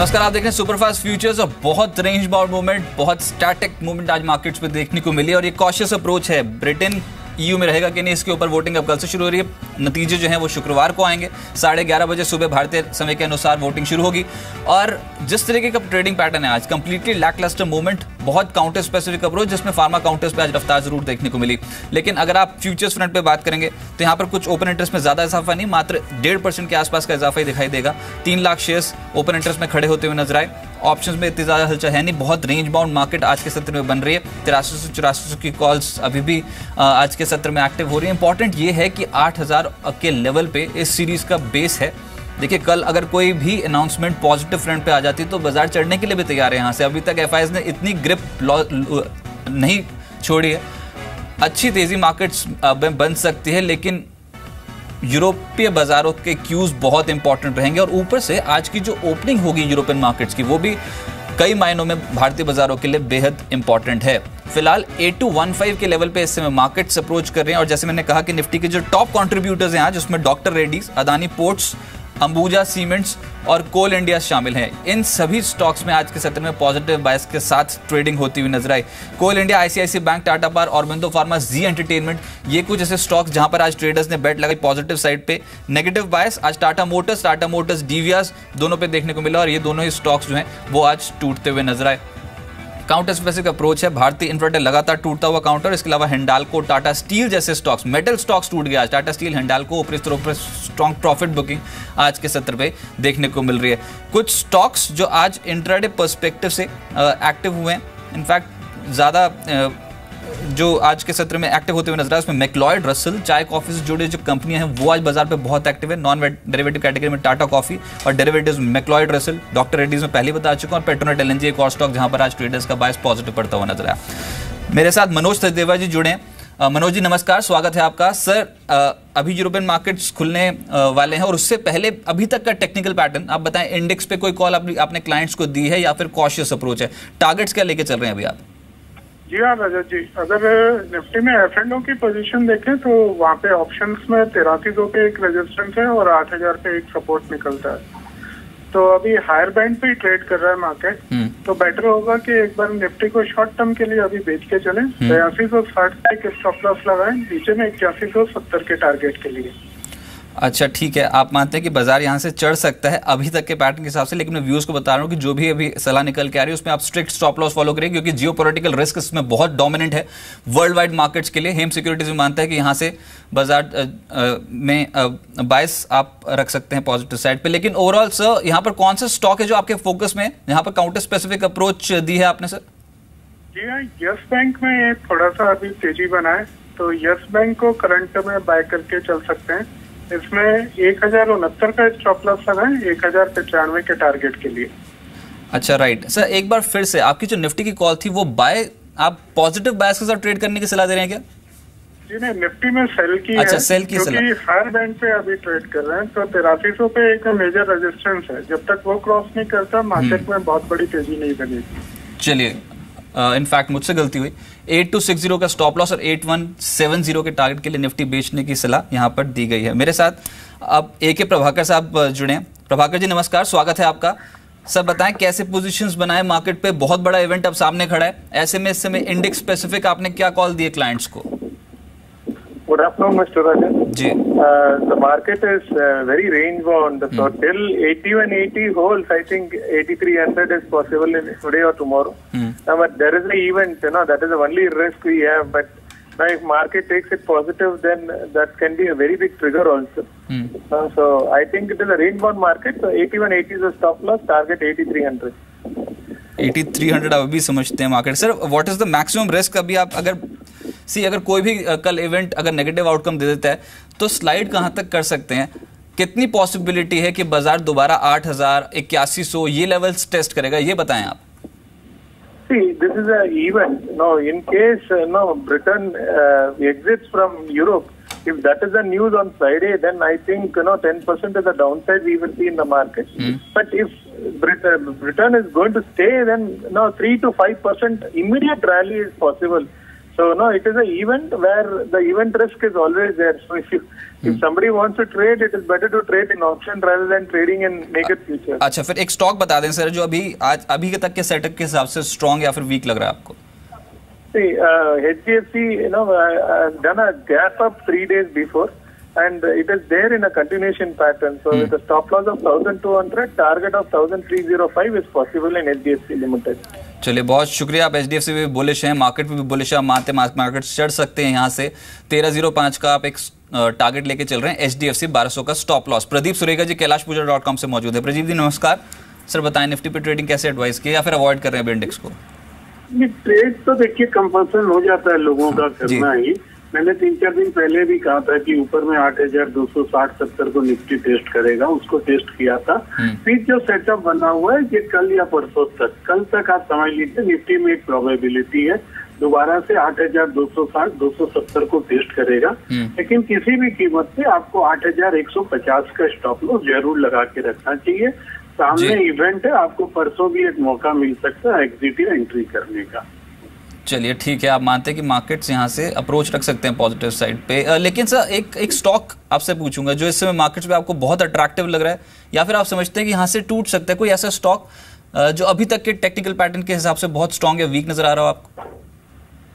नमस्कार, आप देख रहे हैं सुपरफास्ट फ्यूचर्स और बहुत रेंज बाउंड मूवमेंट, बहुत स्टैटिक मूवमेंट आज मार्केट्स पे देखने को मिली और ये कॉशियस अप्रोच है। ब्रिटेन ईयू में रहेगा कि नहीं, इसके ऊपर वोटिंग अब कल से शुरू हो रही है। नतीजे जो हैं वो शुक्रवार को आएंगे, 11:30 बजे सुबह भारतीय समय के अनुसार वोटिंग शुरू होगी। और जिस तरीके का ट्रेडिंग पैटर्न है आज, कंप्लीटली लैकलस्टर मूवमेंट, बहुत काउंटर स्पेसिफिक अप्रोच, जिसमें फार्मा काउंटर्स पे आज रफ्तार जरूर देखने को मिली। लेकिन अगर आप फ्यूचर्स फ्रंट पे बात करेंगे तो यहाँ पर कुछ ओपन इंटरेस्ट में ज्यादा इजाफा नहीं, मात्र 1.5% के आसपास का इजाफा ही दिखाई देगा। 3 लाख शेयर्स ओपन इंटरेस्ट में खड़े होते हुए नजर आए। ऑप्शंस में इतनी ज्यादा हलचल है नहीं, बहुत रेंज बाउंड मार्केट आज के सत्र में बन रही है। 8384 की कॉल्स अभी भी आज के सत्र में एक्टिव हो रही है। इंपॉर्टेंट ये है कि 8000 के लेवल पे इस सीरीज का बेस है। देखिए, कल अगर कोई भी अनाउंसमेंट पॉजिटिव फ्रंट पे आ जाती तो बाजार चढ़ने के लिए भी तैयार है। यहाँ से अभी तक एफआईज ने इतनी ग्रिप नहीं छोड़ी है। अच्छी तेजी मार्केट्स में बन सकती है, लेकिन यूरोपीय बाजारों के क्यूज बहुत इंपॉर्टेंट रहेंगे। और ऊपर से आज की जो ओपनिंग होगी यूरोपियन मार्केट्स की, वो भी कई मायनों में भारतीय बाजारों के लिए बेहद इंपॉर्टेंट है। फिलहाल 8215 के लेवल पे इस समय मार्केट्स अप्रोच कर रहे हैं। और जैसे मैंने कहा कि निफ्टी के जो टॉप कंट्रीब्यूटर्स हैं आज, उसमें doctor Reddy's, Adani ports, Ambuja cements और कोल इंडिया शामिल हैं। इन सभी स्टॉक्स में आज के सत्र में पॉजिटिव बायस के साथ ट्रेडिंग होती हुई नजर आई। Coal India, ICICI Bank, Tata Power, Aurobindo Pharma, Zee Entertainment, ये कुछ ऐसे स्टॉक्स जहां पर आज ट्रेडर्स ने बेट लगाई पॉजिटिव साइड पे। नेगेटिव बायस आज टाटा मोटर्स, डीवीआरस दोनों पे देखने को मिला और ये दोनों ही स्टॉक्स जो हैं वो आज टूटते हुए नजर आए। काउंटर स्पेसिफिक अप्रोच है। भारतीय इन्फ्राटेल लगातार टूटता हुआ काउंटर, इसके अलावा हिंडाल्को, टाटा स्टील जैसे स्टॉक्स, मेटल स्टॉक्स टूट गया आज। टाटा स्टील, हिंडाल्को ऊपरी स्तरों पर स्ट्रॉन्ग प्रॉफिट बुकिंग आज के सत्र पे देखने को मिल रही है। कुछ स्टॉक्स जो आज इंट्राडे पर्सपेक्टिव से एक्टिव हुए हैं, इनफैक्ट ज़्यादा जो आज के सत्र में एक्टिव होते हुए नजर आ रहा है, उसमें मैक्लॉयड रसल, चाय कॉफी से जुड़े जो कंपनियां हैं वो आज बाजार पे बहुत एक्टिव है। नॉन डेरिवेटिव कैटेगरी में टाटा कॉफी और डेरिवेटिव्स में मैक्लॉयड रसल, डॉक्टर रेड्डीज में पहले बता चुका हूं, और पेट्रोनेट एलएनजी एक और स्टॉक जहां पर आज ट्रेडर्स का बायस पॉजिटिव पड़ता हुआ नजर आया। मेरे साथ मनोज सचदेवा जी जुड़े हैं। मनोज जी नमस्कार, स्वागत है आपका। सर, अभी यूरोपियन मार्केट्स खुलने वाले हैं और उससे पहले अभी तक का टेक्निकल पैटर्न आप बताएं। इंडेक्स पे कोई कॉल आपने क्लाइंट्स को दी है या फिर कॉशियस अप्रोच है? टारगेट्स क्या लेके चल रहे हैं अभी आप? जी हाँ रजत जी, अगर निफ्टी में F&O की पोजीशन देखें तो वहाँ पे ऑप्शंस में 8300 पे एक रेजिस्टेंस है और 8000 पे एक सपोर्ट निकलता है। तो अभी हायर बैंड पे ही ट्रेड कर रहा है मार्केट, तो बेटर होगा कि एक बार निफ्टी को शॉर्ट टर्म के लिए अभी बेच के चलें। 8260 पे एक स्टॉप लॉस लगाएं, नीचे में 8170 के टारगेट के लिए। अच्छा, ठीक है, आप मानते हैं कि बाजार यहाँ से चढ़ सकता है अभी तक के पैटर्न के हिसाब से, लेकिन मैं व्यूज को बता रहा हूँ कि जो भी अभी सलाह निकल के आ रही है उसमें आप स्ट्रिक्ट स्टॉप लॉस फॉलो करें, क्योंकि जियोपॉलिटिकल रिस्क इसमें बहुत डोमिनेंट है वर्ल्ड वाइड मार्केट्स के लिए। हेम सिक्योरिटीज भी मानता है कि यहाँ से बाजार में बायस आप रख सकते हैं पॉजिटिव साइड पे। लेकिन ओवरऑल सर, यहाँ पर कौन सा स्टॉक है जो आपके फोकस में, यहाँ पर काउंटर स्पेसिफिक अप्रोच दी है आपने? सर जी हाँ, यस बैंक में थोड़ा सा अभी तेजी बना है, तो यस बैंक को करंट में बाय करके चल सकते हैं। इसमें 1069 का स्टॉप लॉस लगाएं, 1095 के टारगेट के लिए। अच्छा, राइट सर, एक बार फिर से आपकी जो निफ्टी की कॉल थी वो बाय, आप पॉजिटिव बायस के साथ ट्रेड करने की सलाह दे रहे हैं क्या? जी नहीं, निफ्टी में सेल की अच्छा, है, सेल की सलाह। क्योंकि हायर बैंड पे अभी ट्रेड कर रहे हैं, तो 8300 पे एक मेजर रेजिस्टेंस है। जब तक वो क्रॉस नहीं करता मार्केट में बहुत बड़ी तेजी नहीं बनेगी। चलिए, इनफैक्ट मुझसे गलती हुई। 8260 का स्टॉप लॉस और 8170 के टारगेट के लिए निफ्टी बेचने की सलाह यहां पर दी गई है। मेरे साथ अब ए.के. प्रभाकर साहब जुड़े हैं। प्रभाकर जी नमस्कार, स्वागत है आपका। सर बताएं, कैसे पोजीशंस बनाए मार्केट पे? बहुत बड़ा इवेंट अब सामने खड़ा है, ऐसे में इस समय इंडेक्स स्पेसिफिक आपने क्या कॉल दिए क्लाइंट्स को? Good afternoon, Mr. Rajan. Ji, the market is very range bound. So till 8180 holds, I think 8300 is possible in today or tomorrow. But there is an event, that is the only risk we have. But now if market takes it positive, then that can be a very big trigger also. So I think it is a range bound market. So 8180 is a stop loss, target 8300. 8300 अभी समझते हैं market. Sir, what is the maximum risk? अभी आप अगर कोई भी कल event अगर नेगेटिव आउटकम दे देता है तो स्लाइड कहां तक कर सकते हैं? कितनी पॉसिबिलिटी है कि बाजार दोबारा 8000, 8100 ये लेवल्स टेस्ट करेगा, ये बताएं आप। See, this is an event. In case Britain exits from Europe, if that is the news on Friday, then I think 10% of the downside we will see in the market. But if Britain is going to stay, then 3 to 5% immediate rally is possible. So no, it is an event where the event risk is always there. So if somebody wants to trade, it is better to trade in option rather than trading in naked futures. अच्छा, फिर एक stock बता दें sir जो अभी के तक के सेटअप के हिसाब से स्ट्रॉन्ग या फिर वीक लग रहा है आपको? See, HDFC, done a gap up 3 days before, and it is there in a continuation pattern. So with a stop loss of 1200, target of 1305 is possible in HDFC Limited. चलिए, बहुत शुक्रिया। आप HDFC भी bullish हैं, market पे भी bullish है, मानते मार्केट चढ़ सकते हैं यहाँ से। 1305 का आप एक टारगेट लेके चल रहे हैं, HDFC 1200 का स्टॉप लॉस। प्रदीप सुरेगा जी KailashPooja.com से मौजूद है। प्रदीप जी नमस्कार। सर बताएं, निफ्टी पे ट्रेडिंग कैसे एडवाइस किया या फिर अवॉइड कर रहे हैं इंडेक्स को? ये ट्रेड तो देखिए कंपल्सन हो जाता है लोगों का करना ही। मैंने 3-4 दिन पहले भी कहा था कि ऊपर में 8260-70 को निफ्टी टेस्ट करेगा, उसको टेस्ट किया था। फिर जो सेटअप बना हुआ है ये कल या परसों तक, कल तक आप समझ लीजिए निफ्टी में एक प्रोबेबिलिटी है दोबारा से 8260-270 को टेस्ट करेगा। लेकिन किसी भी कीमत पे आपको 8150 का स्टॉप लॉस जरूर लगा के रखना चाहिए। सामने इवेंट है, आपको परसों भी एक मौका मिल सकता है एग्जिट या एंट्री करने का। चलिए ठीक है, आप मानते हैं कि मार्केट्स यहाँ से अप्रोच रख सकते हैं पॉजिटिव साइड पे। लेकिन सर एक स्टॉक आपसे पूछूंगा जो इस समय मार्केट्स पे आपको बहुत अट्रैक्टिव लग रहा है या फिर आप समझते हैं कि यहाँ से टूट सकता है, कोई ऐसा स्टॉक जो अभी तक के टेक्निकल पैटर्न के हिसाब से बहुत स्ट्रॉन्ग या वीक नजर आ रहा हो आपको?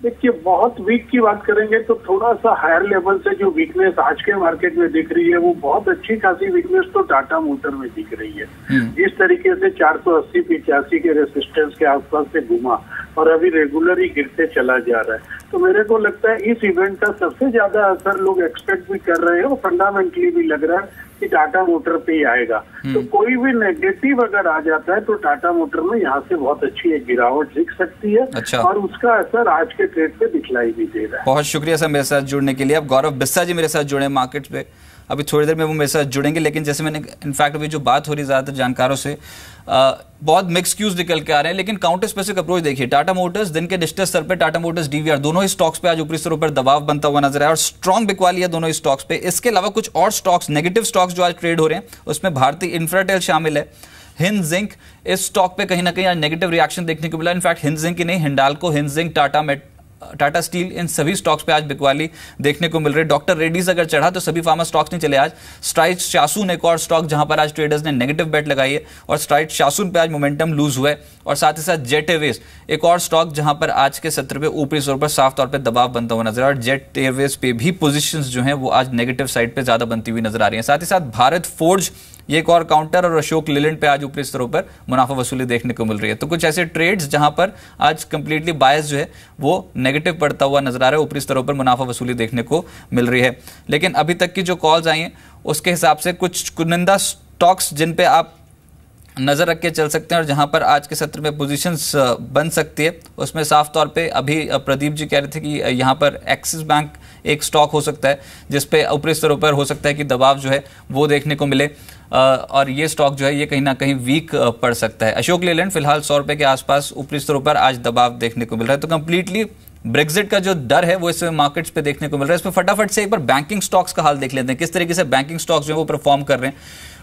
देखिए, बहुत वीक की बात करेंगे तो थोड़ा सा हायर लेवल से जो वीकनेस आज के मार्केट में दिख रही है वो बहुत अच्छी खासी वीकनेस तो टाटा मोटर में दिख रही है। जिस तरीके से 480-85 के रेसिस्टेंस के आसपास से घुमा और अभी रेगुलर ही गिरते चला जा रहा है, तो मेरे को लगता है इस इवेंट का सबसे ज्यादा असर लोग एक्सपेक्ट भी कर रहे हैं और फंडामेंटली भी लग रहा है कि टाटा मोटर पे ही आएगा। तो कोई भी नेगेटिव अगर आ जाता है तो टाटा मोटर में यहाँ से बहुत अच्छी एक गिरावट दिख सकती है। अच्छा। और उसका असर आज के ट्रेड पे दिखलाई भी दे रहा है। बहुत शुक्रिया सर मेरे साथ जुड़ने के लिए। अब गौरव बिस्सा जी मेरे साथ जुड़े मार्केट पे, अभी थोड़ी देर में वो मेरे साथ जुड़ेंगे। लेकिन जैसे मैंने इनफैक्ट अभी जो बात हो रही ज़्यादातर जानकारों से बहुत मिक्स क्यूज निकल के आ रहे हैं, लेकिन काउंटर स्पेसिफिक अप्रोच देखिए। टाटा मोटर्स दिन के डिजिटल स्तर पे, टाटा मोटर्स DVR दोनों ही स्टॉक्स पे आज ऊपरी स्तरों पर दबाव बनता हुआ नजर आया और स्ट्रॉन्ग बिकवाली है दोनों ही स्टॉक्स पे। इसके अलावा कुछ और स्टॉक्स, नेगेटिव स्टॉक्स जो आज ट्रेड हो रहे हैं, उसमें भारतीय इंफ्राटेल शामिल है, हिंद जिंक। इस स्टॉक पे कहीं ना कहीं आज नेगेटिव रिएक्शन देखने को मिला। इनफैक्ट हिंद जिंक ही नहीं, हिंडाल्को, हिंद जिंक, टाटा स्टील, इन सभी स्टॉक्स पे आज बिकवाली देखने को मिल रही है। डॉक्टर रेड्डीज अगर चढ़ा तो सभी फार्मा स्टॉक्स नहीं चले आज। स्ट्राइड शासून एक और स्टॉक जहां पर आज ट्रेडर्स ने नेगेटिव बेट लगाई है और स्ट्राइड शासून पे आज मोमेंटम लूज हुआ है। और साथ ही साथ जेट एयरवेज एक और स्टॉक जहां पर आज के सत्र पे ऊपरी स्तर पर साफ तौर पर दबाव बनता हुआ नजर आ रहा है। जेट एयरवेज पे भी पोजीशंस जो हैं वो आज नेगेटिव साइड पे ज्यादा बनती हुई नजर आ रही है। साथ ही साथ भारत फोर्ज ये एक और काउंटर और अशोक लेलैंड पे आज ऊपरी स्तरों पर मुनाफा वसूली देखने को मिल रही है। तो कुछ ऐसे ट्रेड्स जहां पर आज कंप्लीटली बायस जो है वो नेगेटिव पड़ता हुआ नजर आ रहा है, ऊपरी स्तरों पर मुनाफा वसूली देखने को मिल रही है। लेकिन अभी तक की जो कॉल्स आई हैं उसके हिसाब से कुछ कुनिंदा स्टॉक्स जिन पे आप नजर रख के चल सकते हैं और जहां पर आज के सत्र में पोजीशंस बन सकती है, उसमें साफ तौर पे अभी प्रदीप जी कह रहे थे कि यहां पर एक्सिस बैंक एक स्टॉक हो सकता है जिसपे ऊपरी स्तरों पर हो सकता है कि दबाव जो है वो देखने को मिले और ये स्टॉक जो है ये कहीं ना कहीं वीक पड़ सकता है। अशोक लेलैंड फिलहाल 100 रुपए के आसपास ऊपरी स्तरों पर आज दबाव देखने को मिल रहा है। तो कंप्लीटली ब्रेक्जिट का जो डर है वो इस मार्केट्स पे देखने को मिल रहा है। इसमें फटाफट से एक बार बैंकिंग स्टॉक्स का हाल देख लेते हैं, किस तरीके से बैंकिंग स्टॉक्स जो है वो परफॉर्म कर रहे हैं।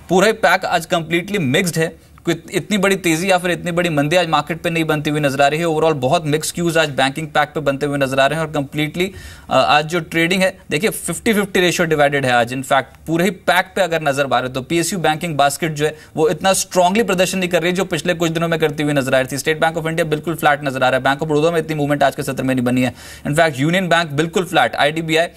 पूरा ही पैक आज कंप्लीटली मिक्स्ड है, कोई इतनी बड़ी तेजी या फिर इतनी बड़ी मंदी आज मार्केट पे नहीं बनती हुई नजर आ रही है। ओवरऑल बहुत मिक्स क्यूज आज बैंकिंग पैक पे बनते हुए नजर आ रहे हैं और कंप्लीटली आज जो ट्रेडिंग है देखिए 50-50 रेशियो डिवाइडेड है आज। इनफैक्ट पूरे ही पैक पे अगर नजर मारे तो PSU बैंकिंग बास्केट जो है वो इतना स्ट्रांगली प्रदर्शन नहीं कर रही है जो पिछले कुछ दिनों में करती हुई नजर आ रही थी। स्टेट बैंक ऑफ इंडिया बिल्कुल फ्लैट नजर आ रहा है, बैंक ऑफ बड़ौदा में इतनी मूवमेंट आज के सत्र में नहीं बनी है। इनफैक्ट यूनियन बैंक बिल्कुल फ्लैट, IDBI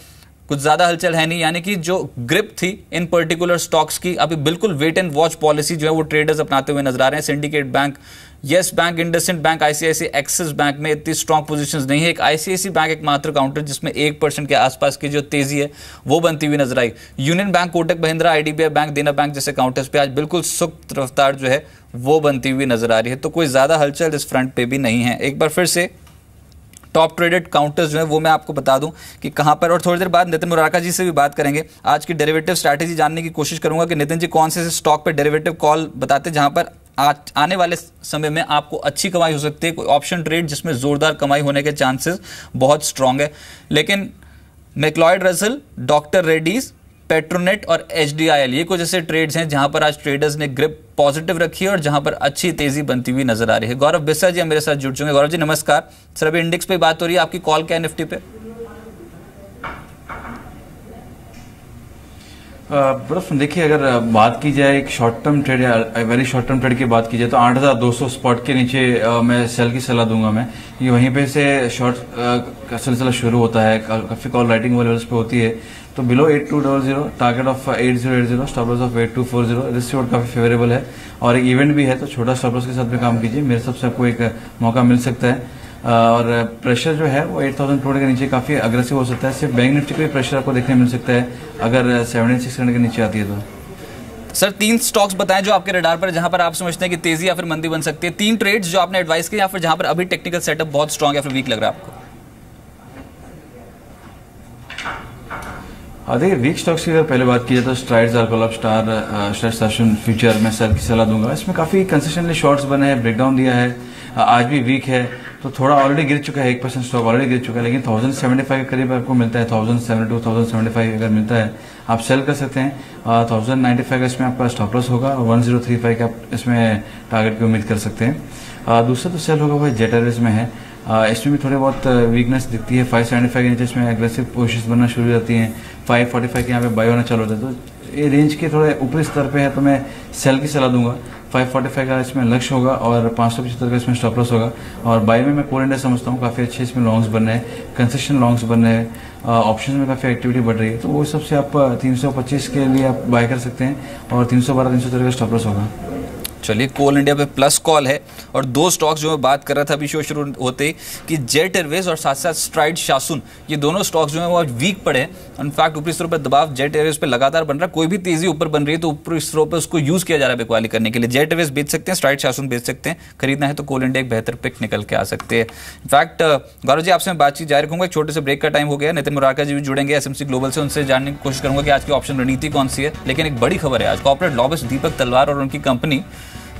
कुछ ज्यादा हलचल है नहीं, यानी कि जो ग्रिप थी इन पर्टिकुलर स्टॉक्स की अभी बिल्कुल वेट एंड वॉच पॉलिसी जो है वो ट्रेडर्स अपनाते हुए नजर आ रहे हैं। Syndicate bank, yes bank, IndusInd bank, ICICI, axis bank में इतनी स्ट्रॉन्ग पोजीशंस नहीं है। एक ICICI बैंक एक मात्र काउंटर जिसमें 1% के आसपास की जो तेजी है वो बनती हुई नजर आई। Union Bank, Kotak Mahindra, IDBI Bank, Dena Bank जैसे काउंटर्स पे आज बिल्कुल सुस्त रफ्तार जो है वो बनती हुई नजर आ रही है। तो कोई ज्यादा हलचल इस फ्रंट पे भी नहीं है। एक बार फिर से टॉप ट्रेडेड काउंटर्स जो है वो मैं आपको बता दूं कि कहां पर, और थोड़ी देर बाद नितिन मुरारका जी से भी बात करेंगे। आज की डेरिवेटिव स्ट्रैटेजी जानने की कोशिश करूंगा कि नितिन जी कौन से स्टॉक पे डेरिवेटिव कॉल बताते जहां पर आने वाले समय में आपको अच्छी कमाई हो सकती है, कोई ऑप्शन ट्रेड जिसमें जोरदार कमाई होने के चांसेस बहुत स्ट्रांग है। लेकिन MacLeod Russell, doctor Reddy's, Petronet और HDIL, ये कुछ ऐसे ट्रेड्स हैं जहां पर आज ट्रेडर्स ने ग्रिप पॉजिटिव रखी है और जहां पर अच्छी तेजी बनती हुई नजर आ रही है। गौरव बिस्सा जी मेरे साथ जुड़ चुके हैं। गौरव जी नमस्कार सर, अभी इंडेक्स पे बात हो रही है, आपकी कॉल क्या है निफ्टी पे? देखिए, अगर बात की जाए एक शॉर्ट टर्म ट्रेड या वेरी शॉर्ट टर्म ट्रेड की बात की जाए तो 8200 स्पॉट के नीचे मैं सेल की सलाह दूंगा मैं, क्योंकि वहीं पे से शॉर्ट का सिलसिला शुरू होता है, काफी कॉल राइटिंग वो लेवल्स पे होती है। तो below 8200 target of 8080, stop loss of 8240, risk reward काफी फेवरेबल है और एक इवेंट भी है, तो छोटा स्टॉप लॉस के साथ भी काम कीजिए, मेरे हिसाब से आपको एक मौका मिल सकता है। और प्रेशर जो है वो 8000 करोड़ के नीचे काफी अग्रेसिव हो सकता है। सिर्फ बैंक निफ्टी का भी प्रेशर आपको देखने मिल सकता है अगर 7600 के नीचे आती है तो। सर 3 स्टॉक्स बताएं जो आपके रडार पर, जहां पर आप समझते हैं कि तेजी या फिर मंदी बन सकती है। 3 ट्रेड्स जो आपने एडवाइस किए या फिर जहां पर अभी टेक्निकल सेटअप बहुत स्ट्रांग या फिर वीक लग रहा है आपको? देखिए, वीक स्टॉक्स की अगर पहले बात की जाए तो स्ट्राइड्स, आर्कोलॉप, स्टार फ्यूचर में सेल की सलाह दूंगा। इसमें काफी कंसिस्टेंटली शॉर्ट्स बने हैं, ब्रेकडाउन दिया है, आज भी वीक है तो थोड़ा ऑलरेडी गिर चुका है, 1% स्टॉक ऑलरेडी गिर चुका है, लेकिन 1075 के करीब आपको मिलता है, 1072, 1075 अगर मिलता है आप सेल कर सकते हैं। 1095 का इसमें आपका स्टॉप लॉस होगा और 1035 का आप इसमें टारगेट की उम्मीद कर सकते हैं। दूसरा तो सेल होगा वो जेट एयरवेज में है, इसमें भी थोड़ी बहुत वीकनेस दिखती है। 575 के नीचे इसमें एग्रेसिव पोजिशंस बनना शुरू हो जाती हैं, 545 के यहाँ पे बाय होना चालू होता है, तो ये रेंज के थोड़े ऊपरी स्तर पे है तो मैं सेल की सलाह दूंगा। 545 का इसमें लक्ष्य होगा और 575 का इसमें स्टॉप लॉस होगा। और बाय में मैं कोल इंडिया समझता हूँ, काफ़ी अच्छे इसमें लॉन्ग्स बन रहे हैं, कंसेशन लॉन्ग्स बन रहे हैं, ऑप्शन में काफ़ी एक्टिविटी बढ़ रही है, तो वो सबसे आप 325 के लिए आप बाय कर सकते हैं और 312, 313 का स्टॉप लॉस होगा। चलिए, कोल इंडिया पे प्लस कॉल है। और 2 स्टॉक्स जो मैं बात कर रहा था अभी शो शुरू होते ही कि जेट एयरवेज और साथ साथ स्ट्राइड शासन, ये दोनों स्टॉक्स जो हैं वो आज वीक पड़े हैं। इनफैक्ट ऊपरी स्तरों पर दबाव जेट एयरवेज पे लगातार बन रहा है, कोई भी तेजी ऊपर बन रही है तो ऊपरी स्तरों पर उसको यूज किया जा रहा है बिकवाली करने के लिए। जेट एयरवेज बेच सकते हैं, स्ट्राइड शासन बेच सकते हैं, खरीदना है तो कोल इंडिया एक बेहतर पिक निकल के आ सकते हैं। इनफैक्ट गौरव जी आपसे मैं बातचीत जारी रखूंगा, एक छोटे से ब्रेक का टाइम हो गया। नितिन मुरारका जी भी जुड़ेंगे SMC ग्लोबल से, उनसे जानने की कोशिश करूंगा कि आज की ऑप्शन रणनीति कौन सी है। लेकिन एक बड़ी खबर है, आज कॉर्पोरेट लॉबिस्ट दीपक तलवार और उनकी कंपनी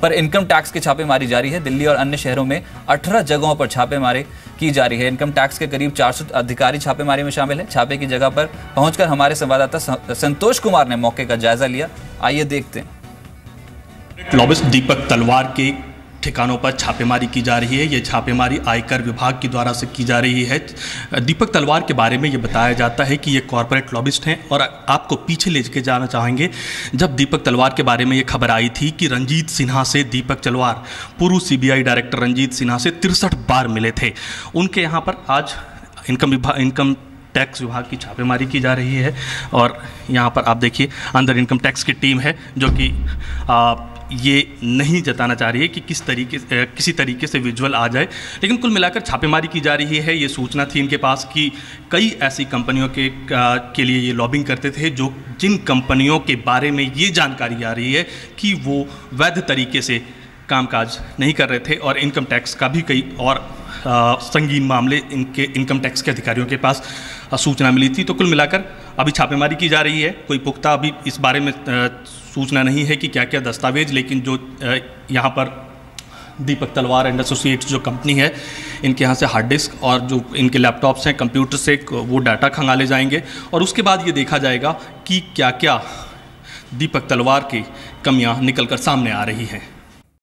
पर इनकम टैक्स के छापे मारी जा रही है। दिल्ली और अन्य शहरों में 18 जगहों पर छापेमारी की जा रही है। इनकम टैक्स के करीब 400 अधिकारी छापेमारी में शामिल है। छापे की जगह पर पहुंचकर हमारे संवाददाता संतोष कुमार ने मौके का जायजा लिया, आइए देखते हैं। लॉबिस्ट दीपक तलवार के ठिकानों पर छापेमारी की जा रही है। ये छापेमारी आयकर विभाग के द्वारा से की जा रही है। दीपक तलवार के बारे में ये बताया जाता है कि ये कॉर्पोरेट लॉबिस्ट हैं और आपको पीछे ले के जाना चाहेंगे जब दीपक तलवार के बारे में ये खबर आई थी कि रंजीत सिन्हा से दीपक तलवार, पूर्व CBI डायरेक्टर रंजीत सिन्हा से 63 बार मिले थे। उनके यहाँ पर आज इनकम टैक्स विभाग की छापेमारी की जा रही है और यहाँ पर आप देखिए अंदर इनकम टैक्स की टीम है जो कि ये नहीं जताना चाह रही है कि किसी तरीके से विजुअल आ जाए, लेकिन कुल मिलाकर छापेमारी की जा रही है। ये सूचना थी इनके पास कि कई ऐसी कंपनियों के लिए ये लॉबिंग करते थे जो जिन कंपनियों के बारे में ये जानकारी आ रही है कि वो वैध तरीके से कामकाज नहीं कर रहे थे और इनकम टैक्स का भी कई और संगीन मामले इनके इनकम टैक्स के अधिकारियों के पास सूचना मिली थी। तो कुल मिलाकर अभी छापेमारी की जा रही है। कोई पुख्ता अभी इस बारे में सूचना नहीं है कि क्या क्या दस्तावेज, लेकिन जो यहाँ पर दीपक तलवार एंड एसोसिएट्स जो कंपनी है, इनके यहाँ से हार्ड डिस्क और जो इनके लैपटॉप्स हैं, कंप्यूटर से वो डाटा खंगाले जाएंगे और उसके बाद ये देखा जाएगा कि क्या क्या दीपक तलवार की कमियाँ निकल कर सामने आ रही हैं।